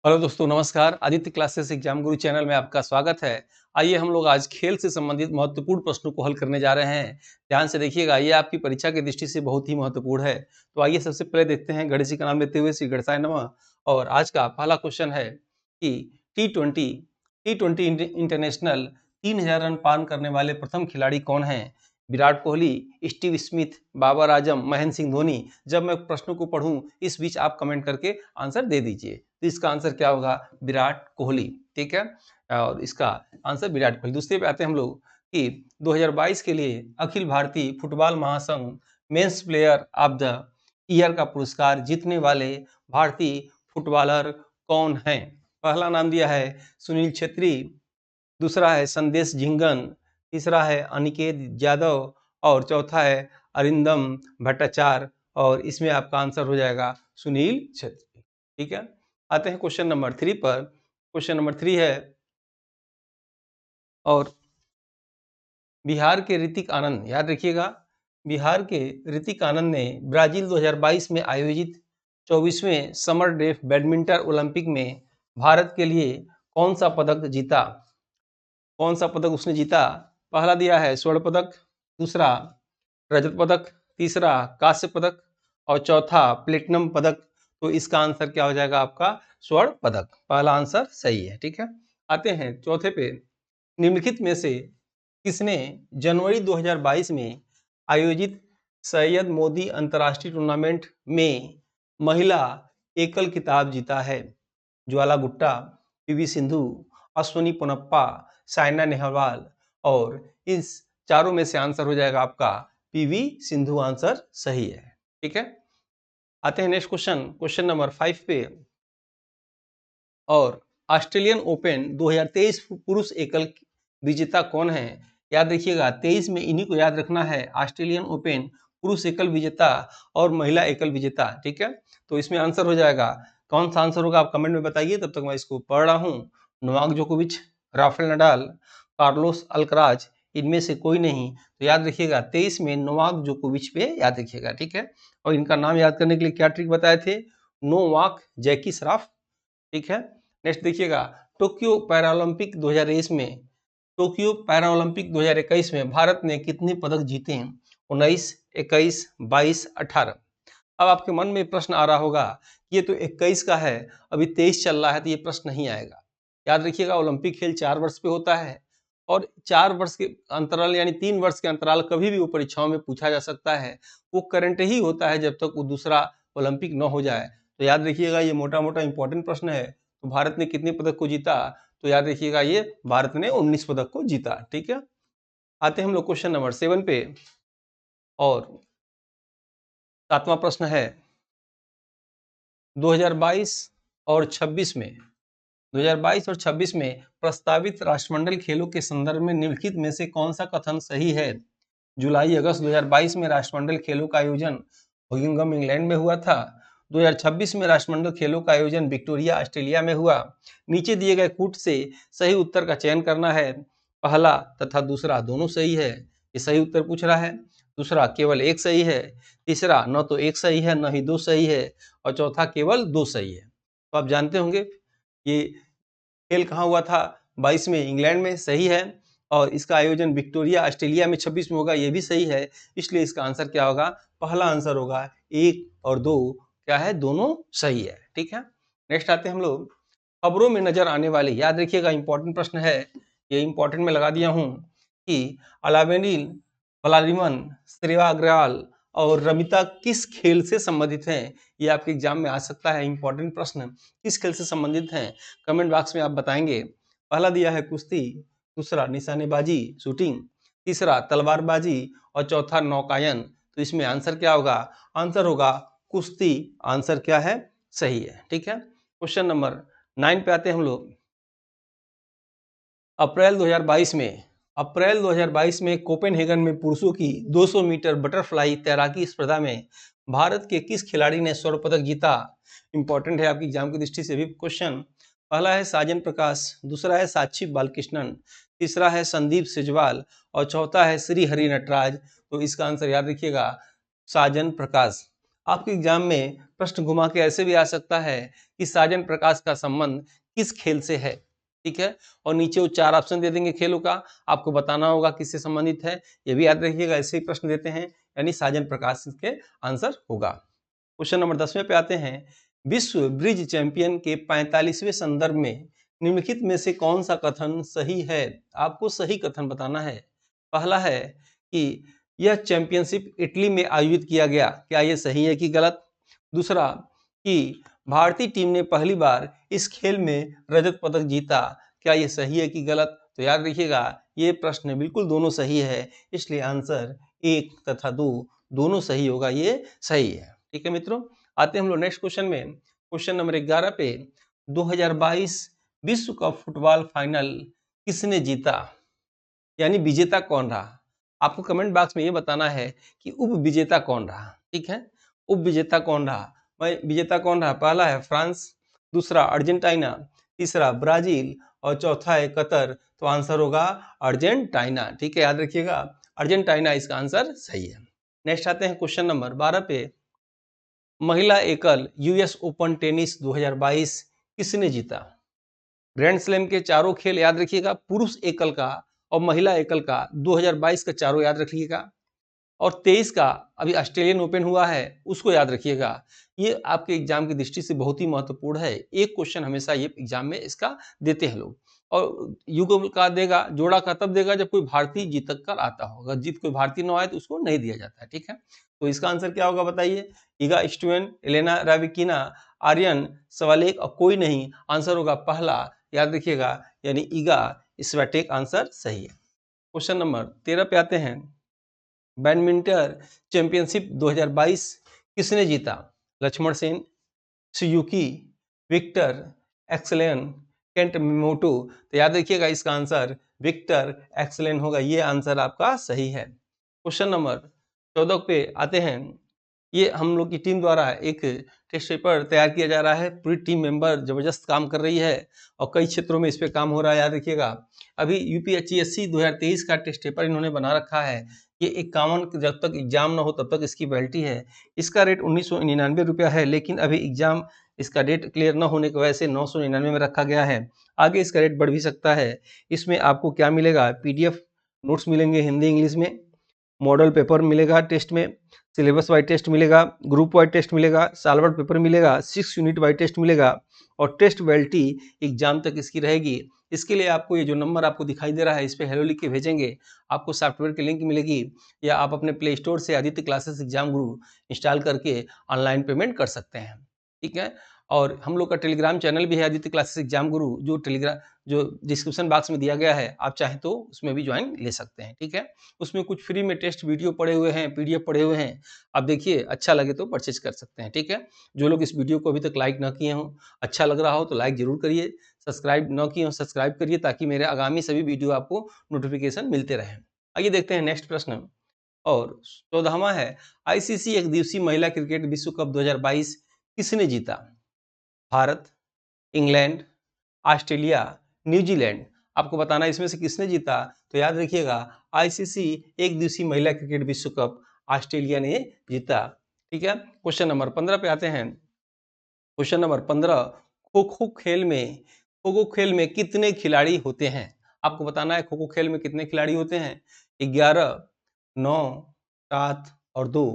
Hello दोस्तों, नमस्कार। Aditya classes exam गुरु channel में आपका स्वागत है। आइए हम लोग आज खेल से संबंधित महत्वपूर्ण प्रश्नों को हल करने जा रहे हैं। ध्यान से देखिएगा, ये आपकी परीक्षा की दृष्टि से बहुत ही महत्वपूर्ण है। तो आइए सबसे पहले देखते हैं, गणेश जी का नाम लेते हुए श्री गणेशाय नमः। और आज का पहला क्वेश्चन है कि टी ट्वेंटी इंटरनेशनल 3000 रन पार करने वाले प्रथम खिलाड़ी कौन हैं? Virat Kohli, Steve Smith, Babar Azam, Mahendra Singh Dhoni. जब मैं प्रश्नों को पढ़ूं, इस बीच आप कमेंट करके आंसर दे दीजिए। तो इसका आंसर क्या होगा? विराट कोहली। ठीक है, और इसका आंसर विराट कोहली। दूसरे पे आते हैं हम लोग कि 2022 के लिए अखिल भारतीय फुटबॉल महासंघ men's player of the year का पुरस्कार जीतने वाले भारतीय फुटबॉलर कौन हैं? पहला नाम दिया है सुनील छेत्री, दूसरा है संदेश झिंगन, तीसरा है अनिकेत यादव और चौथा है अरिंदम भट्टाचार्य। और इसमें आपका आंसर हो जाएगा सुनील छेत्री। ठीक है, आते हैं क्वेश्चन नंबर 3 पर। क्वेश्चन नंबर 3 है, और बिहार के ऋतिक आनंद, याद रखिएगा, बिहार के ऋतिक आनंद ने ब्राजील 2022 में आयोजित 24वें समर डेफ बैडमिंटन ओलंपिक में भारत के लिए कौन सा पदक जीता? कौन सा पदक उसने जीता? पहला दिया है स्वर्ण पदक, दूसरा रजत पदक, तीसरा कांस्य पदक और चौथा प्लेटिनम पदक। तो इसका आंसर क्या हो जाएगा? आपका स्वर्ण पदक। पहला आंसर सही है। ठीक है, आते हैं चौथे पे। निम्नलिखित में से किसने जनवरी 2022 में आयोजित सैयद मोदी अंतर्राष्ट्रीय टूर्नामेंट में महिला एकल खिताब जीता है? ज्वाला गुट्टा, पीवी सिंधु, अश्विनी पोनप्पा, साइना नेहवाल। और इस चारों में से आंसर हो जाएगा आपका पीवी सिंधु। आंसर सही है। ठीक है, आते हैं नेक्स्ट क्वेश्चन, क्वेश्चन नंबर 5 पे। और ऑस्ट्रेलियन ओपन 2023 पुरुष एकल विजेता कौन है? याद रखिएगा, 23 में इन्हीं को याद रखना है। ऑस्ट्रेलियन ओपन पुरुष एकल विजेता और महिला एकल विजेता। ठीक है, तो इसमें आंसर हो जाएगा, कौन सा आंसर होगा आप कमेंट में बताइए। तब तक मैं इसको पढ़ रहा हूँ। नोवाक जोकोविच, राफेल नडाल, कार्लोस अल्कराज, इनमें से कोई नहीं। तो याद रखिएगा, 23 में नोवाक जोकोविच पे याद रखिएगा। ठीक है, और इनका नाम याद करने के लिए क्या ट्रिक बताए थे? नोवाक जैकी श्रॉफ। ठीक है, नेक्स्ट देखिएगा, टोक्यो पैरालंपिक 2023 में, टोक्यो पैरालंपिक 2021 में भारत ने कितने पदक जीते हैं? 19, 21, 22, 18। अब आपके मन में प्रश्न आ रहा होगा, ये तो 21 का है, अभी 23 चल रहा है, तो ये प्रश्न नहीं आएगा। याद रखिएगा, ओलंपिक खेल 4 वर्ष पे होता है, और 4 वर्ष के अंतराल यानी 3 वर्ष के अंतराल कभी भी वो परीक्षाओं में पूछा जा सकता है। वो करंट ही होता है जब तक वो दूसरा ओलंपिक न हो जाए। तो याद रखिएगा, ये मोटा मोटा इंपॉर्टेंट प्रश्न है। तो भारत ने कितने पदक को जीता? तो याद रखिएगा, ये भारत ने 19 पदक को जीता। ठीक है, आते हैं हम लोग क्वेश्चन नंबर 7 पे। और 7वां प्रश्न है, 2022 और 26 में, 2022 और 26 में प्रस्तावित राष्ट्रमंडल खेलों के संदर्भ में निम्नलिखित में से कौन सा कथन सही है? जुलाई अगस्त 2022 में राष्ट्रमंडल खेलों का आयोजन हॉकिंगम इंग्लैंड में हुआ था। 2026 में राष्ट्रमंडल खेलों का आयोजन विक्टोरिया ऑस्ट्रेलिया में हुआ। नीचे दिए गए कूट से सही उत्तर का चयन करना है। पहला तथा दूसरा दोनों सही है, ये सही उत्तर पूछ रहा है। दूसरा केवल एक सही है। तीसरा न तो एक सही है न ही दो सही है। और चौथा केवल दो सही है। तो आप जानते होंगे ये खेल कहाँ हुआ था? 22 में इंग्लैंड में, सही है। और इसका आयोजन विक्टोरिया ऑस्ट्रेलिया में 26 में होगा, ये भी सही है। इसलिए इसका आंसर क्या होगा? पहला आंसर होगा। 1 और 2 क्या है? दोनों सही है। ठीक है, नेक्स्ट आते हैं हम लोग, खबरों में नजर आने वाले, याद रखिएगा इंपॉर्टेंट प्रश्न है, ये इंपॉर्टेंट में लगा दिया हूं कि अलावेनिल व्लादिमन, श्रेया अग्रवाल और रमिता किस खेल से संबंधित हैं? ये आपके एग्जाम में आ सकता है। इंपॉर्टेंट प्रश्न, किस खेल से संबंधित हैं? कमेंट बॉक्स में आप बताएंगे। पहला दिया है कुश्ती, दूसरा निशानेबाजी शूटिंग, तीसरा तलवारबाजी और चौथा नौकायन। तो इसमें आंसर क्या होगा? आंसर होगा कुश्ती। आंसर क्या है? सही है। ठीक है, क्वेश्चन नंबर 9 पे आते हैं हम लोग। अप्रैल 2022 में, अप्रैल 2022 में कोपेनहेगन में पुरुषों की 200 मीटर बटरफ्लाई तैराकी स्पर्धा में भारत के किस खिलाड़ी ने स्वर्ण पदक जीता? इंपॉर्टेंट है आपकी एग्जाम की दृष्टि से भी क्वेश्चन। पहला है साजन प्रकाश, दूसरा है साक्षी बालकृष्णन, तीसरा है संदीप सेजवाल और चौथा है श्री हरि नटराज। तो इसका आंसर याद रखिएगा, साजन प्रकाश। आपके एग्जाम में प्रश्न घुमा के ऐसे भी आ सकता है कि साजन प्रकाश का संबंध किस खेल से है, ठीक है। और नीचे वो 4 ऑप्शन दे देंगे खेलों का, आपको बताना होगा किससे संबंधित है। ये भी याद रखिएगा, ऐसे ही प्रश्न देते हैं, यानी साजन प्रकाश के आंसर होगा। क्वेश्चन नंबर 10वें पे आते हैं। विश्व ब्रिज चैंपियन के 45वें संदर्भ में निम्नलिखित में से कौन सा कथन सही है? आपको सही कथन बताना है। पहला है कि यह चैंपियनशिप इटली में आयोजित किया गया, क्या यह सही है कि गलत? दूसरा कि भारतीय टीम ने पहली बार इस खेल में रजत पदक जीता, क्या यह सही है कि गलत? तो याद रखिएगा, ये प्रश्न बिल्कुल दोनों सही है, इसलिए आंसर 1 तथा 2 दोनों सही होगा, ये सही है। ठीक है मित्रों, आते हैं हम लोग नेक्स्ट क्वेश्चन में। क्वेश्चन नंबर 11 पे 2022 विश्व कप फुटबॉल फाइनल किसने जीता, यानी विजेता कौन रहा? आपको कमेंट बॉक्स में ये बताना है कि उप विजेता कौन रहा, ठीक है। उप विजेता कौन रहा? भाई विजेता कौन रहा? पहला है फ्रांस, दूसरा अर्जेंटीना, तीसरा ब्राजील और चौथा है कतर। तो आंसर होगा अर्जेंटीना, ठीक है, याद रखिएगा, अर्जेंटीना इसका आंसर सही है। नेक्स्ट आते हैं क्वेश्चन नंबर 12 पे। महिला एकल यूएस ओपन टेनिस 2022 किसने जीता? ग्रैंड स्लैम के चारों खेल याद रखिएगा, पुरुष एकल का और महिला एकल का 2022 का चारों याद रखिएगा, और 23 का अभी ऑस्ट्रेलियन ओपन हुआ है उसको याद रखिएगा। ये आपके एग्जाम की दृष्टि से बहुत ही महत्वपूर्ण है, एक क्वेश्चन हमेशा ये एग्जाम में इसका देते हैं लोग। और युगल का देगा, जोड़ा का तब देगा जब कोई भारतीय जीत कर आता हो, अगर जीत कोई भारतीय न आए तो उसको नहीं दिया जाता है, ठीक है। तो इसका आंसर क्या होगा बताइए? इगा स्टुएन, एलेना राविकिना, आर्यन सवालेक और कोई नहीं। आंसर होगा पहला, याद रखिएगा, यानी इगा स्वेटेक आंसर सही है। क्वेश्चन नंबर 13 पे आते हैं। बैडमिंटन चैंपियनशिप 2022 किसने जीता? Lakshman Sen, Suzuki, Viktor Axelsen, Kento Momota. तो याद रखिएगा इसका आंसर विक्टर एक्सलेन होगा, ये आंसर आपका सही है। क्वेश्चन नंबर 14 पे आते हैं। ये हम लोग की टीम द्वारा एक टेस्ट पेपर तैयार किया जा रहा है, पूरी टीम मेंबर जबरदस्त काम कर रही है और कई क्षेत्रों में इस पे काम हो रहा है, याद रखिएगा। अभी यूपीएससी 2023 का टेस्ट पेपर इन्होंने बना रखा है, ये एक कॉमन, जब तक एग्जाम ना हो तब तक इसकी वैलिडिटी है। इसका रेट 1999 रुपया है, लेकिन अभी एग्जाम इसका डेट क्लियर न होने की वजह से 999 में रखा गया है। आगे इसका रेट बढ़ भी सकता है। इसमें आपको क्या मिलेगा? पीडीएफ नोट्स मिलेंगे हिंदी इंग्लिश में, मॉडल पेपर मिलेगा टेस्ट में, सिलेबस वाइज टेस्ट मिलेगा, ग्रुप वाइज टेस्ट मिलेगा, सालवर पेपर मिलेगा, 6 यूनिट वाइज टेस्ट मिलेगा और टेस्ट वैलिडिटी एग्जाम तक इसकी रहेगी। इसके लिए आपको ये जो नंबर आपको दिखाई दे रहा है इस पर हेलो लिख के भेजेंगे, आपको सॉफ्टवेयर की लिंक मिलेगी, या आप अपने प्ले स्टोर से आदित्य क्लासेस एग्जाम गुरु इंस्टॉल करके ऑनलाइन पेमेंट कर सकते हैं, ठीक है। और हम लोग का टेलीग्राम चैनल भी है आदित्य क्लासेस एग्जाम गुरु, जो डिस्क्रिप्शन बॉक्स में दिया गया है, आप चाहें तो उसमें भी ज्वाइन ले सकते हैं, ठीक है। उसमें कुछ फ्री में टेस्ट वीडियो पड़े हुए हैं, पीडीएफ पड़े हुए हैं, आप देखिए, अच्छा लगे तो परचेज कर सकते हैं, ठीक है। जो लोग इस वीडियो को अभी तक लाइक ना किए हों, अच्छा लग रहा हो तो लाइक जरूर करिए, सब्सक्राइब न किए हो सब्सक्राइब करिए, ताकि मेरे आगामी सभी वीडियो आपको नोटिफिकेशन मिलते रहें। आइए देखते हैं नेक्स्ट प्रश्न, और 14वां है। आईसीसी एक दिवसीय महिला क्रिकेट विश्व कप 2022 किसने जीता? Bharat, England, Australia, New Zealand. आपको बताना इसमें से किसने जीता। तो याद रखिएगा, आईसीसी एक दिवसीय महिला क्रिकेट विश्व कप ऑस्ट्रेलिया ने जीता, ठीक है। क्वेश्चन नंबर 15 पे आते हैं। क्वेश्चन नंबर 15, खो खो खेल में कितने खिलाड़ी होते हैं? आपको बताना है खो खो खेल में कितने खिलाड़ी होते हैं। 11, 9, 7 और 2।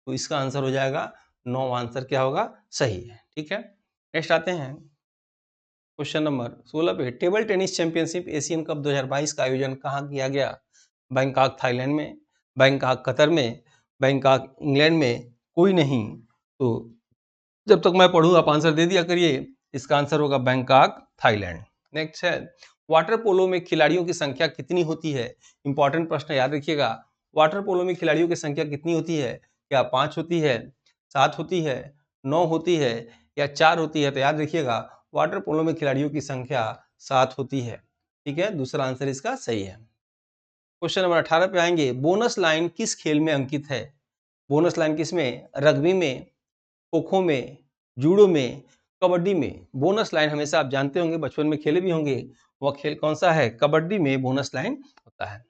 तो इसका आंसर हो जाएगा 9, आंसर क्या होगा? सही है, ठीक है। नेक्स्ट आते हैं क्वेश्चन नंबर 16 पे। Table tennis championship Asian cup 2022 का आयोजन कहाँ किया गया? बैंकॉक थाईलैंड में, बैंकॉक कतर में, बैंकॉक इंग्लैंड में, कोई नहीं। तो जब तक मैं पढ़ूँ आप आंसर दे दिया करिए, इसका आंसर होगा बैंकॉक थाईलैंड। नेक्स्ट है, वाटर पोलो में खिलाड़ियों की संख्या कितनी होती है? इंपॉर्टेंट प्रश्न, याद रखिएगा। वाटर पोलो में खिलाड़ियों की संख्या कितनी होती है? क्या 5 होती है, 7 होती है, 9 होती है या 4 होती है? तो याद रखिएगा, वाटर पोलो में खिलाड़ियों की संख्या 7 होती है, ठीक है। दूसरा आंसर इसका सही है। क्वेश्चन नंबर 18 पे आएंगे। बोनस लाइन किस खेल में अंकित है? बोनस लाइन किस में? रग्बी में, खो खो में, जूडो में, कबड्डी में। बोनस लाइन हमेशा आप जानते होंगे, बचपन में खेले भी होंगे, वह खेल कौन सा है? कबड्डी में बोनस लाइन होता है।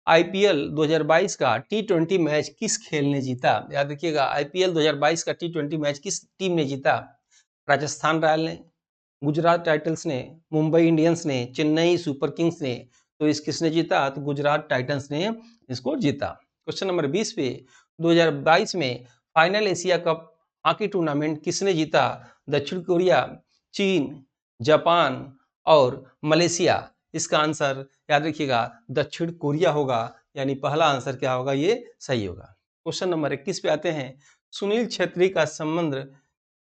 आईपीएल 2022 का T20 मैच किस खेल ने जीता? याद रखिएगा, आईपीएल 2022 का T20 मैच किस टीम ने जीता? राजस्थान रॉयल ने, गुजरात टाइटंस ने, मुंबई इंडियंस ने, चेन्नई सुपर किंग्स ने। तो इस किसने जीता? तो गुजरात टाइटंस ने इसको जीता। क्वेश्चन नंबर 20 पे, 2022 में final Asia cup hockey tournament किसने जीता? दक्षिण कोरिया, चीन, जापान और मलेशिया। इसका आंसर याद रखिएगा दक्षिण कोरिया होगा, यानी पहला आंसर क्या होगा? ये सही होगा। क्वेश्चन नंबर 21 पे आते हैं, सुनील छेत्री का संबंध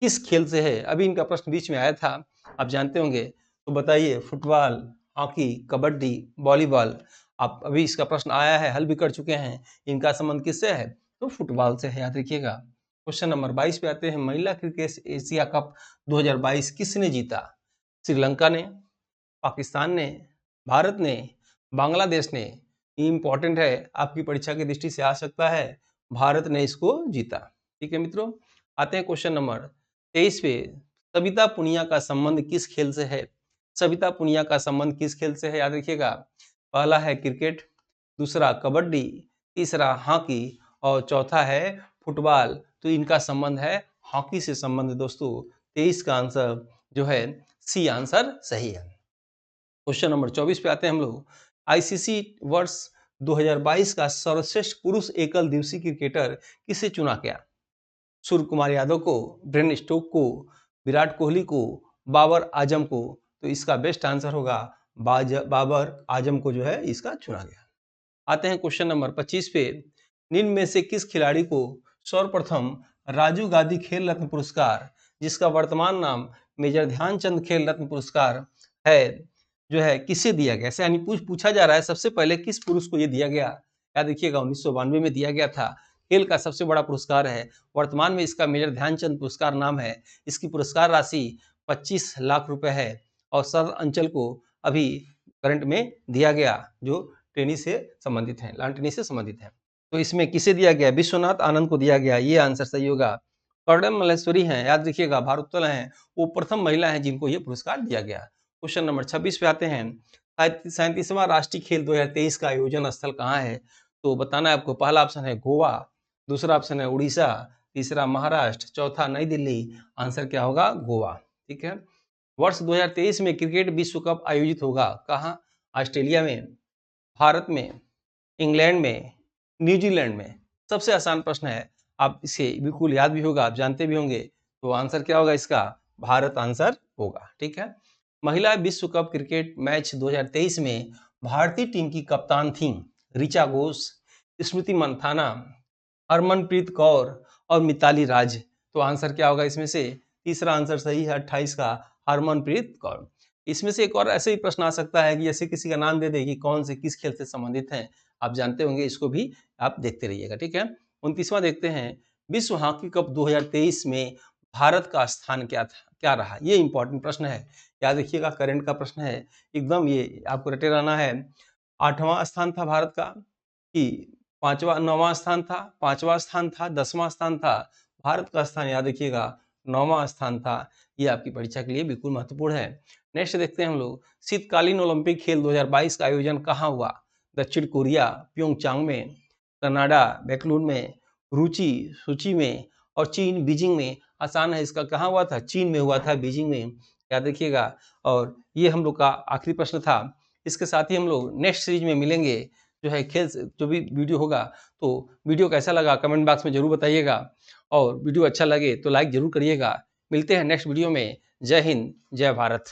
किस खेल से है? अभी इनका प्रश्न बीच में आया था, आप जानते होंगे, तो बताइए। Football, hockey, kabaddi, volleyball. आप अभी इसका प्रश्न आया है, हल भी कर चुके हैं। इनका संबंध किससे है? तो फुटबॉल से है, याद रखिएगा। क्वेश्चन नंबर 22 पे आते हैं, महिला क्रिकेट एशिया कप 2022 किसने जीता? श्रीलंका ने, पाकिस्तान ने, भारत ने, बांग्लादेश ने। इंपॉर्टेंट है, आपकी परीक्षा की दृष्टि से आ सकता है। भारत ने इसको जीता। ठीक है मित्रों, आते हैं क्वेश्चन नंबर 23 पे, सविता पुनिया का संबंध किस खेल से है? सविता पुनिया का संबंध किस खेल से है? याद रखिएगा, पहला है क्रिकेट, दूसरा कबड्डी, तीसरा हॉकी और चौथा है फुटबॉल। तो इनका संबंध है हॉकी से संबंध दोस्तों। 23 का आंसर जो है सी आंसर सही है। क्वेश्चन नंबर 24 पे आते हैं हम लोग, आईसीसी वर्ष 2022 का सर्वश्रेष्ठ पुरुष एकल दिवसीय क्रिकेटर किसे चुना गया? सूर्य कुमार यादव को, ब्रेन स्टोक को, विराट कोहली को, बाबर आजम को। तो इसका बेस्ट आंसर होगा बाबर आजम को जो है इसका चुना गया। आते हैं क्वेश्चन नंबर 25 पे, निम्न में से किस खिलाड़ी को सर्वप्रथम राजीव गांधी खेल रत्न पुरस्कार, जिसका वर्तमान नाम मेजर ध्यानचंद खेल रत्न पुरस्कार है, जो है किसे दिया गया? यानी पूछा जा रहा है सबसे पहले किस पुरुष को ये दिया गया। याद रखिएगा 1992 में दिया गया था। खेल का सबसे बड़ा पुरस्कार है। वर्तमान में इसका मेजर ध्यानचंद पुरस्कार नाम है। इसकी पुरस्कार राशि 25 लाख रुपए है और सदर अंचल को अभी करंट में दिया गया, जो टेनिस से संबंधित है, लॉन टेनिस से संबंधित है। तो इसमें किसे दिया गया? विश्वनाथ आनंद को दिया गया। ये आंसर सही होगा। कर्णम मल्लेश्वरी हैं, याद रखिएगा, भारोत्तोलन हैं, वो प्रथम महिला हैं जिनको ये पुरस्कार दिया गया। क्वेश्चन नंबर 26 पे आते हैं, 37वां राष्ट्रीय खेल 2023 का आयोजन स्थल कहाँ है? तो बताना है आपको। पहला ऑप्शन है गोवा, दूसरा ऑप्शन है उड़ीसा, तीसरा महाराष्ट्र, चौथा नई दिल्ली। आंसर क्या होगा? गोवा। ठीक है। वर्ष 2023 में क्रिकेट विश्व कप आयोजित होगा कहाँ? ऑस्ट्रेलिया में, भारत में, इंग्लैंड में, न्यूजीलैंड में। सबसे आसान प्रश्न है, आप इसे बिल्कुल याद भी होगा, आप जानते भी होंगे। तो आंसर क्या होगा इसका? भारत आंसर होगा। ठीक है। महिला विश्व कप क्रिकेट मैच 2023 में भारतीय टीम की कप्तान थी ऋचा घोष, स्मृति मंथाना, हरमनप्रीत कौर और मिताली राज। तो आंसर क्या होगा इसमें से? तीसरा आंसर सही है, 28 का, हरमनप्रीत कौर। इसमें से एक और ऐसे ही प्रश्न आ सकता है कि ऐसे किसी का नाम दे दे कि कौन से किस खेल से संबंधित हैं, आप जानते होंगे, इसको भी आप देखते रहिएगा। ठीक है। 29वां देखते हैं, विश्व हॉकी कप 2023 में भारत का स्थान क्या रहा? ये इंपॉर्टेंट प्रश्न है, याद रखिएगा, करंट का प्रश्न है एकदम, ये आपको रटे रहना है। 8वां स्थान था भारत का कि 9वां स्थान था, 5वां स्थान था, 10वां स्थान था? भारत का स्थान याद रखिएगा 9वां स्थान था। ये आपकी परीक्षा के लिए बिल्कुल महत्वपूर्ण है। नेक्स्ट देखते हैं हम लोग, शीतकालीन ओलंपिक खेल 2022 का आयोजन कहाँ हुआ? दक्षिण कोरिया प्योंगचांग में, कनाडा बेंगलुरु में, रूची सूची में और चीन बीजिंग में। आसान है, इसका कहाँ हुआ था? चीन में हुआ था, बीजिंग में, याद रखिएगा। और ये हम लोग का आखिरी प्रश्न था। इसके साथ ही हम लोग नेक्स्ट सीरीज में मिलेंगे, जो है खेल जो भी वीडियो होगा। तो वीडियो कैसा लगा कमेंट बॉक्स में जरूर बताइएगा, और वीडियो अच्छा लगे तो लाइक जरूर करिएगा। मिलते हैं नेक्स्ट वीडियो में। जय हिंद, जय भारत।